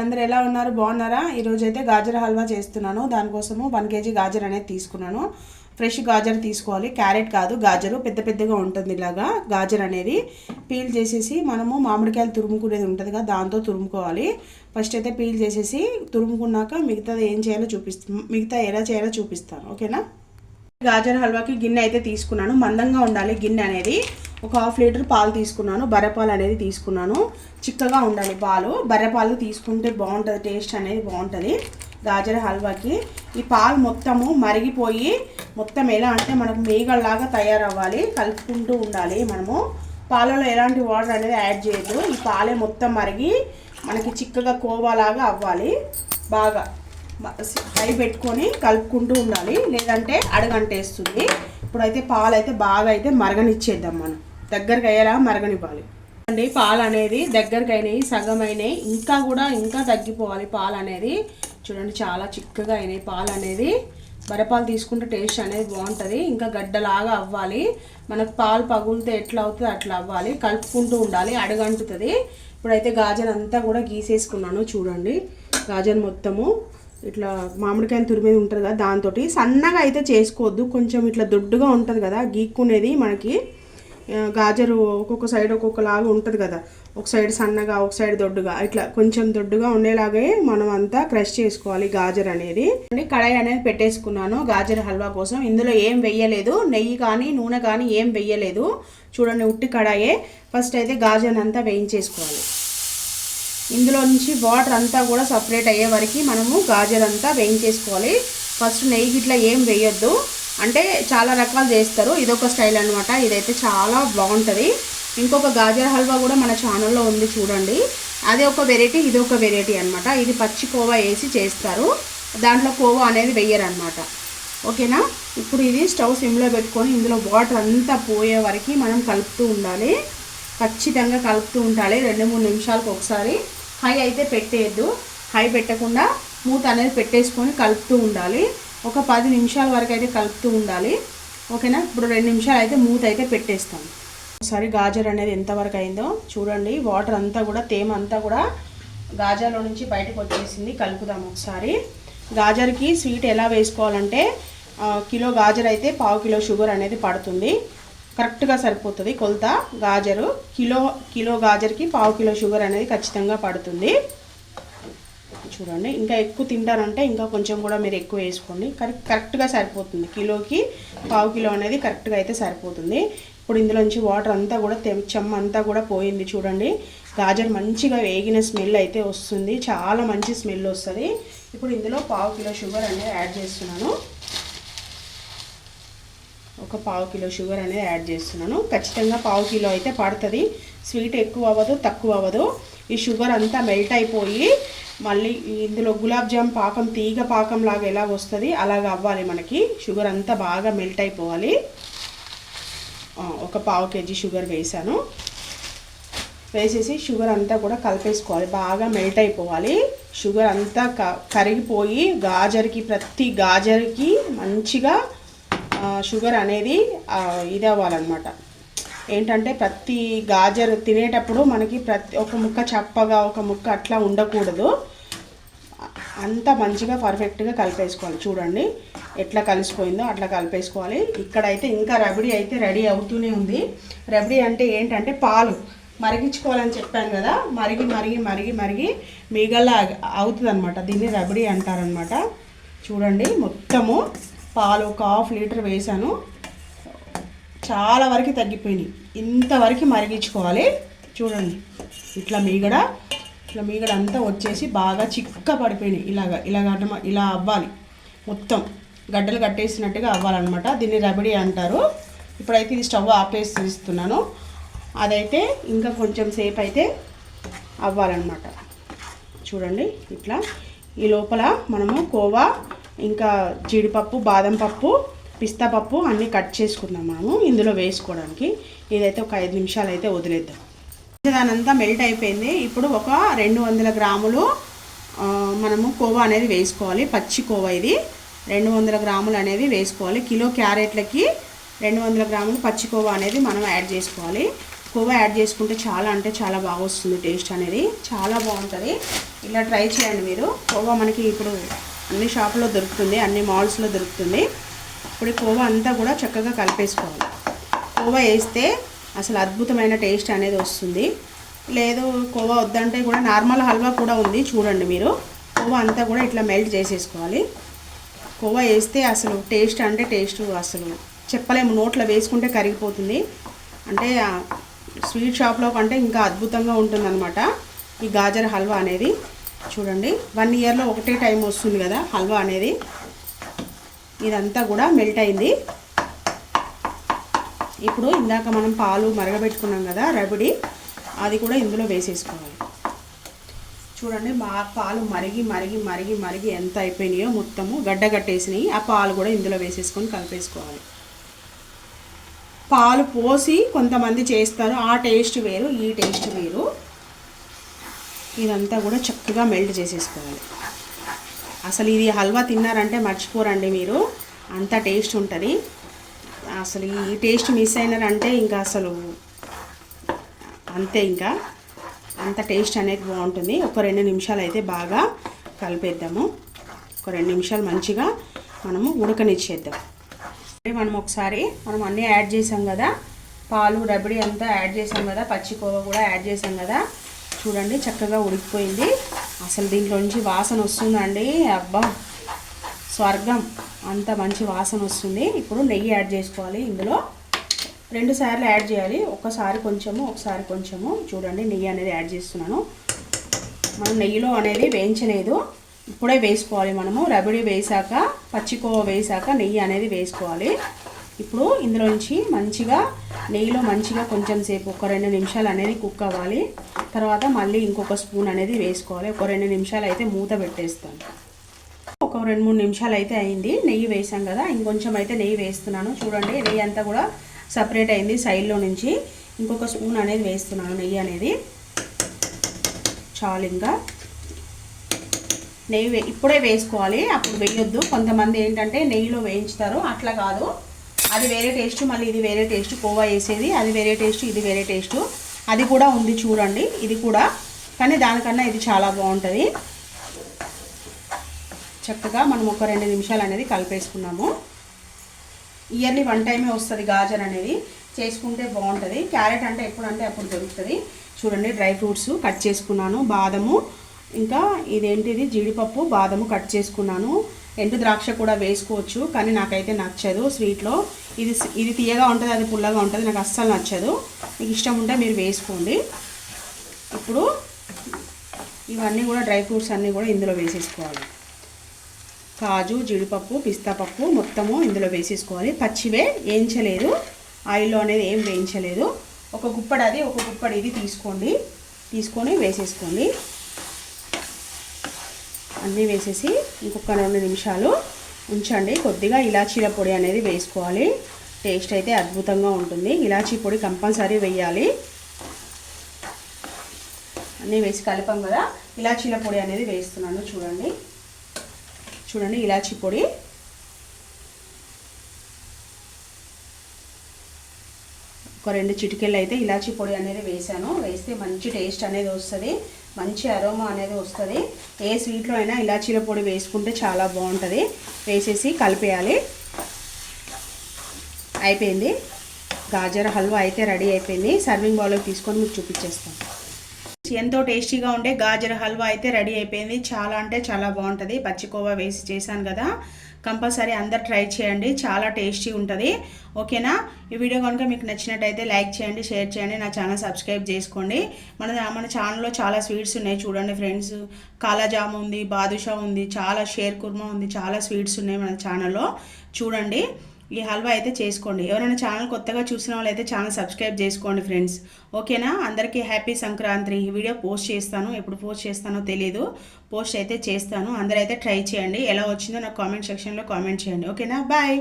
అందరూ ఎలా ఉన్నారు? బాగున్నారా? ఈరోజు అయితే గాజర్ హల్వా చేస్తున్నాను. దానికోసము 1 కేజీ గాజర్ అనేది తీసుకున్నాను. ఫ్రెష్ గాజర్ తీసుకోవాలి, క్యారెట్ కాదు. గాజరు పెద్ద పెద్దగా ఉంటుంది. ఇలాగా గాజర్ అనేది పీల్ చేసేసి మనము మామిడికాయలు తురుముకునేది ఉంటుంది కదా, దాంతో తురుముకోవాలి. ఫస్ట్ అయితే పీల్ చేసేసి తురుముకున్నాక మిగతాది ఏం చేయాలో మిగతా ఎలా చేయాలో చూపిస్తాను. ఓకేనా? గాజర్ హల్వాకి గిన్నె అయితే తీసుకున్నాను. మందంగా ఉండాలి గిన్నె అనేది. ఒక 1/2 లీటర్ పాలు తీసుకున్నాను. బర్రెపాలు అనేది తీసుకున్నాను. చిక్కగా ఉండాలి పాలు. బర్రెపాలు తీసుకుంటే బాగుంటుంది, టేస్ట్ అనేది బాగుంటుంది గాజర్ హల్వాకి. ఈ పాలు మొత్తము మరిగిపోయి మొత్తం ఎలా అంటే మనకు మేగల్లాగా తయారవ్వాలి. కలుపుకుంటూ ఉండాలి. మనము పాలలో ఎలాంటి వాటర్ అనేది యాడ్ చేయొద్దు. ఈ పాలే మొత్తం మరిగి మనకి చిక్కగా కోవాలాగా అవ్వాలి. బాగా హై పెట్టుకొని కలుపుకుంటూ ఉండాలి, లేదంటే అడగంటేస్తుంది. ఇప్పుడైతే పాలు అయితే బాగా అయితే మరగనిచ్చేద్దాం. మనం దగ్గరికి అయ్యేలా మరగనివ్వాలి అండి. పాలు అనేది దగ్గరికి అయినాయి, సగం అయినాయి. ఇంకా తగ్గిపోవాలి పాలు అనేది. చూడండి, చాలా చిక్కగా అయినాయి పాలు అనేది. బరపాలు తీసుకుంటే టేస్ట్ అనేది బాగుంటుంది. ఇంకా గడ్డలాగా అవ్వాలి. మనకు పాలు పగులితే ఎట్లా అవుతుంది అట్లా అవ్వాలి. కలుపుకుంటూ ఉండాలి, అడగంటుతుంది. ఇప్పుడైతే గాజర్ అంతా కూడా గీసేసుకున్నాను. చూడండి, గాజర్ మొత్తము ఇట్లా మామిడికాయలు తురిమేది ఉంటుంది కదా, దాంతో సన్నగా అయితే చేసుకోవద్దు. కొంచెం ఇట్లా దొడ్డుగా ఉంటుంది కదా గీక్కునేది. మనకి గాజరు ఒక్కొక్క సైడ్ ఒక్కొక్కలాగా ఉంటుంది కదా, ఒక సైడ్ సన్నగా ఒక సైడ్ దొడ్డుగా, ఇట్లా కొంచెం దొడ్డుగా ఉండేలాగే మనం అంతా క్రష్ చేసుకోవాలి గాజర్ అనేది. కడాయి అనేది పెట్టేసుకున్నాను గాజర్ హల్వా కోసం. ఇందులో ఏం వెయ్యలేదు, నెయ్యి కానీ నూనె కానీ ఏం వెయ్యలేదు. చూడండి, ఉట్టి కడాయే. ఫస్ట్ అయితే గాజర్ అంతా వేయించేసుకోవాలి. ఇందులో నుంచి వాటర్ అంతా కూడా సపరేట్ అయ్యే వరకు మనము గాజర్ అంతా వేయించేసుకోవాలి. ఫస్ట్ నెయ్యి గిట్లా ఏం వేయొద్దు. అంటే చాలా రకాలు చేస్తారు, ఇదొక స్టైల్ అనమాట. ఇదైతే చాలా బాగుంటుంది. ఇంకొక గాజర్ హల్వా కూడా మన ఛానల్లో ఉంది, చూడండి. అదే ఒక వెరైటీ, ఇది ఒక వెరైటీ అనమాట. ఇది పచ్చి కోవా వేసి చేస్తారు, దాంట్లో కోవా అనేది వెయ్యరు అనమాట. ఓకేనా? ఇప్పుడు ఇది స్టవ్ సిమ్లో పెట్టుకొని ఇందులో వాటర్ అంతా పోయే వరకు మనం కలుపుతూ ఉండాలి. ఖచ్చితంగా కలుపుతూ ఉండాలి. 2-3 నిమిషాలకు ఒకసారి. హై అయితే పెట్టేయద్దు. హై పెట్టకుండా మూత అనేది పెట్టేసుకొని కలుపుతూ ఉండాలి. ఒక 10 నిమిషాల వరకు అయితే కలుపుతూ ఉండాలి. ఓకేనా? ఇప్పుడు 2 నిమిషాలు అయితే మూత అయితే పెట్టేస్తాం. ఒకసారి గాజర్ అనేది ఎంతవరకు అయిందో చూడండి. వాటర్ అంతా కూడా, తేమ అంతా కూడా గాజర్లో నుంచి బయటకు వచ్చేసింది. కలుపుదాం ఒకసారి. గాజర్కి స్వీట్ ఎలా వేసుకోవాలంటే, కిలో గాజర్ అయితే 1/2 కిలో షుగర్ అనేది పడుతుంది. కరెక్ట్గా సరిపోతుంది కొలత. గాజరు కిలో గాజర్కి 1/2 కిలో షుగర్ అనేది ఖచ్చితంగా పడుతుంది. చూడండి, ఇంకా ఎక్కువ తింటారంటే ఇంకా కొంచెం కూడా మీరు ఎక్కువ వేసుకోండి. కరెక్ట్గా సరిపోతుంది. కిలోకి 1/2 కిలో అనేది కరెక్ట్గా అయితే సరిపోతుంది. ఇప్పుడు ఇందులోంచి వాటర్ అంతా కూడా చెమ్మ అంతా కూడా పోయింది. చూడండి, గాజర్ మంచిగా వేగిన స్మెల్ అయితే వస్తుంది. చాలా మంచి స్మెల్ వస్తుంది. ఇప్పుడు ఇందులో 1/2 కిలో షుగర్ అనేది యాడ్ చేస్తున్నాను. ఒక 1/2 కిలో షుగర్ అనేది యాడ్ చేస్తున్నాను. ఖచ్చితంగా 1/2 కిలో అయితే పడుతుంది. స్వీట్ ఎక్కువ అవ్వదు, తక్కువ అవ్వదు. ఈ షుగర్ అంతా మెల్ట్ అయిపోయి మళ్ళీ ఇందులో గులాబ్ జామ్ పాకం, తీగ పాకం లాగా ఎలా వస్తుంది అలాగ అవ్వాలి మనకి. షుగర్ అంతా బాగా మెల్ట్ అయిపోవాలి. ఒక 1/2 కేజీ షుగర్ వేసాను. వేసేసి షుగర్ అంతా కూడా కలిపేసుకోవాలి. బాగా మెల్ట్ అయిపోవాలి. షుగర్ అంతా కరిగిపోయి ప్రతి గాజర్కి మంచిగా షుగర్ అనేది ఇది అవ్వాలన్నమాట. ఏంటంటే ప్రతి గాజర్ తినేటప్పుడు మనకి ఒక ముక్క చప్పగా, ఒక ముక్క అట్లా ఉండకూడదు. అంతా మంచిగా పర్ఫెక్ట్గా కలిపేసుకోవాలి. చూడండి ఎట్లా కలిసిపోయిందో అట్లా కలిపేసుకోవాలి. ఇక్కడైతే ఇంకా రబడీ అయితే రెడీ అవుతూనే ఉంది. రబడీ అంటే ఏంటంటే పాలు మరిగించుకోవాలని చెప్పాను కదా, మరిగి మరిగి మరిగి మరిగి మిగల్లా అవుతుంది అనమాట. దీన్ని రబడీ అంటారనమాట. చూడండి, మొత్తము పాలు ఒక 1/2 లీటర్ వేసాను. చాలా వరకు తగ్గిపోయినాయి. ఇంతవరకు మరిగించుకోవాలి. చూడండి, ఇట్లా మీగడ అంతా వచ్చేసి బాగా చిక్క పడిపోయినాయి. ఇలా అవ్వాలి. మొత్తం గడ్డలు కట్టేసినట్టుగా అవ్వాలన్నమాట. దీన్ని రబడీ అంటారు. ఇప్పుడైతే ఇది స్టవ్ ఆపేసి తీస్తున్నాను. అదైతే ఇంకా కొంచెం సేపు అయితే అవ్వాలన్నమాట. చూడండి, ఇట్లా ఈ లోపల మనము కోవా, ఇంకా జీడిపప్పు, బాదం పప్పు, పిస్తా పప్పు అన్నీ కట్ చేసుకుందాం మనము ఇందులో వేసుకోవడానికి. ఇదైతే ఒక 5 నిమిషాలు అయితే వదిలేద్దాం. దానంతా మెల్ట్ అయిపోయింది. ఇప్పుడు ఒక 200 గ్రాములు మనము కోవా అనేది వేసుకోవాలి. పచ్చి కోవా ఇది 200 గ్రాములు అనేది వేసుకోవాలి. కిలో క్యారెట్లకి 200 గ్రాములు పచ్చి కోవా అనేది మనం యాడ్ చేసుకోవాలి. కోవా యాడ్ చేసుకుంటే చాలా అంటే చాలా బాగా వస్తుంది, టేస్ట్ అనేది చాలా బాగుంటుంది. ఇలా ట్రై చేయండి మీరు. కోవా మనకి ఇప్పుడు అన్ని షాపులో దొరుకుతుంది, అన్ని మాల్స్లో దొరుకుతుంది. ఇప్పుడు కోవా అంతా కూడా చక్కగా కలిపేసుకోవాలి. కోవా వేస్తే అసలు అద్భుతమైన టేస్ట్ అనేది వస్తుంది. లేదు కోవా వద్దంటే కూడా నార్మల్ హల్వా కూడా ఉంది చూడండి మీరు. కోవా అంతా కూడా ఇట్లా మెల్ట్ చేసేసుకోవాలి. కోవా వేస్తే అసలు టేస్ట్ అంటే టేస్ట్ అసలు చెప్పలేము, నోట్లో వేసుకుంటే కరిగిపోతుంది. అంటే స్వీట్ షాప్లో కంటే ఇంకా అద్భుతంగా ఉంటుందన్నమాట ఈ గాజర్ హల్వా అనేది. చూడండి 1 ఇయర్లో ఒకటే టైం వస్తుంది కదా హల్వా అనేది. ఇదంతా కూడా మెల్ట్ అయింది. ఇప్పుడు ఇందాక మనం పాలు మరగబెట్టుకున్నాం కదా రబడి, అది కూడా ఇందులో వేసేసుకోవాలి. చూడండి పాలు మరిగి మరిగి మరిగి మరిగి ఎంత అయిపోయినాయో మొత్తము గడ్డ కట్టేసినాయి. ఆ పాలు కూడా ఇందులో వేసేసుకొని కలిపేసుకోవాలి. పాలు పోసి కొంతమంది చేస్తారు, ఆ టేస్ట్ వేరు, ఈ టేస్ట్ వేరు. ఇదంతా కూడా చక్కగా మెల్ట్ చేసేసుకోవాలి. అసలు ఇది హల్వా తిన్నారంటే మర్చిపోరండి మీరు, అంత టేస్ట్ ఉంటుంది. అసలు ఈ టేస్ట్ మిస్ అయినారంటే ఇంకా అసలు అంతే, ఇంకా అంత టేస్ట్ అనేది బాగుంటుంది. ఒక 2 నిమిషాలు అయితే బాగా కలిపేద్దాము. ఒక 2 నిమిషాలు మంచిగా మనము ఉడకనిచ్చేద్దాం. మనం ఒకసారి అన్నీ యాడ్ చేసాం కదా, పాలు రబడి అంతా యాడ్ చేసాం కదా, పచ్చికోవ కూడా యాడ్ చేసాం కదా. చూడండి చక్కగా ఉడికిపోయింది. అసలు దీంట్లో నుంచి వాసన వస్తుందండి, అబ్బా స్వర్గం, అంత మంచి వాసన వస్తుంది. ఇప్పుడు నెయ్యి యాడ్ చేసుకోవాలి. ఇందులో 2 సార్లు యాడ్ చేయాలి, ఒకసారి కొంచెము ఒకసారి కొంచెము. చూడండి నెయ్యి అనేది యాడ్ చేస్తున్నాను. మనం నెయ్యిలో అనేది వేయించలేదు, ఇప్పుడే వేసుకోవాలి. మనము రబడి వేసాక పచ్చికోవ వేసాక నెయ్యి అనేది వేసుకోవాలి. ఇప్పుడు ఇందులోంచి మంచిగా నెయ్యిలో మంచిగా కొంచెం సేపు ఒక 2 నిమిషాలు అనేది కుక్ అవ్వాలి. తర్వాత మళ్ళీ ఇంకొక స్పూన్ అనేది వేసుకోవాలి. ఒక 2 నిమిషాలు అయితే మూత పెట్టేస్తాను. ఒక 2-3 నిమిషాలు అయితే అయింది. నెయ్యి వేసాం కదా, ఇంకొంచెం అయితే నెయ్యి వేస్తున్నాను. చూడండి నెయ్యి అంతా కూడా సపరేట్ అయింది సైడ్లో నుంచి. ఇంకొక స్పూన్ అనేది వేస్తున్నాను నెయ్యి అనేది. చాలు, ఇంకా నెయ్యి ఇప్పుడే వేసుకోవాలి, అప్పుడు వేయొద్దు. కొంతమంది ఏంటంటే నెయ్యిలో వేయించుతారు, అట్లా కాదు. అది వేరే టేస్ట్, మళ్ళీ ఇది వేరే టేస్ట్. కోవా వేసేది అది వేరే టేస్ట్, ఇది వేరే టేస్ట్. అది కూడా ఉంది చూడండి, ఇది కూడా, కానీ దానికన్నా ఇది చాలా బాగుంటుంది. చక్కగా మనం ఒక 2 నిమిషాలు అనేది కలిపేసుకున్నాము. ఇయర్లీ 1 టైమే వస్తుంది గాజర్ అనేది, చేసుకుంటే బాగుంటుంది. క్యారెట్ అంటే ఎప్పుడంటే అప్పుడు దొరుకుతుంది. చూడండి డ్రై ఫ్రూట్స్ కట్ చేసుకున్నాను, బాదము, ఇంకా ఇదేంటిది జీడిపప్పు, బాదము కట్ చేసుకున్నాను. ఎండు ద్రాక్ష కూడా వేసుకోవచ్చు, కానీ నాకైతే నచ్చదు స్వీట్లో. ఇది తీయగా ఉంటుంది, అది పుల్లగా ఉంటుంది, నాకు అస్సలు నచ్చదు. మీకు ఇష్టం ఉంటే మీరు వేసుకోండి. ఇప్పుడు ఇవన్నీ కూడా డ్రై ఫ్రూట్స్ అన్నీ కూడా ఇందులో వేసేసుకోవాలి. కాజు, జీడిపప్పు, పిస్తా పప్పు మొత్తము ఇందులో వేసేసుకోవాలి. పచ్చివే, వేయించలేదు, ఆయిల్లో అనేది ఏం వేయించలేదు. ఒక గుప్పడి అది, ఒక గుప్పడి ఇది తీసుకొని వేసేసుకోండి. అన్నీ వేసేసి ఇంకొక 2 నిమిషాలు ఉంచండి. కొద్దిగా ఇలాచీల పొడి అనేది వేసుకోవాలి, టేస్ట్ అయితే అద్భుతంగా ఉంటుంది. ఇలాచీ పొడి కంపల్సరీ వేయాలి. అన్నీ వేసి కలిపాం కదా, ఇలాచీల పొడి అనేది వేస్తున్నాను. చూడండి ఇలాచీ పొడి. ఒక 2 చిటికెళ్ళు అయితే ఇలాచీ పొడి అనేది వేసాను. వేస్తే మంచి టేస్ట్ అనేది వస్తుంది, మంచి అరోమా అనేది వస్తుంది. ఏ స్వీట్లో అయినా ఇలాచీల పొడి వేసుకుంటే చాలా బాగుంటుంది. వేసేసి కలిపేయాలి. అయిపోయింది, గాజర్ హల్వా అయితే రెడీ అయిపోయింది. సర్వింగ్ బౌల్లోకి తీసుకొని మీకు చూపించేస్తాను. ఎంతో టేస్టీగా ఉండే గాజర్ హల్వా అయితే రెడీ అయిపోయింది. చాలా అంటే చాలా బాగుంటుంది. పచ్చికోవా వేసి చేశాను కదా, కంపల్సరీ అందరు ట్రై చేయండి, చాలా టేస్టీ ఉంటుంది. ఓకేనా? ఈ వీడియో కనుక మీకు నచ్చినట్టయితే లైక్ చేయండి, షేర్ చేయండి, నా ఛానల్ సబ్స్క్రైబ్ చేసుకోండి. మన ఛానల్లో చాలా స్వీట్స్ ఉన్నాయి చూడండి ఫ్రెండ్స్. కాలాజామ్ ఉంది, బాదుషా ఉంది, చాలా షేర్ కుర్మా ఉంది, చాలా స్వీట్స్ ఉన్నాయి మన ఛానల్లో. చూడండి, ఈ హల్వా అయితే చేసుకోండి. ఎవరైనా ఛానల్ కొత్తగా చూసిన వాళ్ళు అయితే ఛానల్ సబ్స్క్రైబ్ చేసుకోండి ఫ్రెండ్స్. ఓకేనా? అందరికీ హ్యాపీ సంక్రాంతి. ఈ వీడియో పోస్ట్ చేస్తాను, ఎప్పుడు పోస్ట్ చేస్తానో తెలియదు, పోస్ట్ అయితే చేస్తాను. అందరైతే ట్రై చేయండి. ఎలా వచ్చిందో నాకు కామెంట్ సెక్షన్లో కామెంట్ చేయండి. ఓకేనా? బాయ్.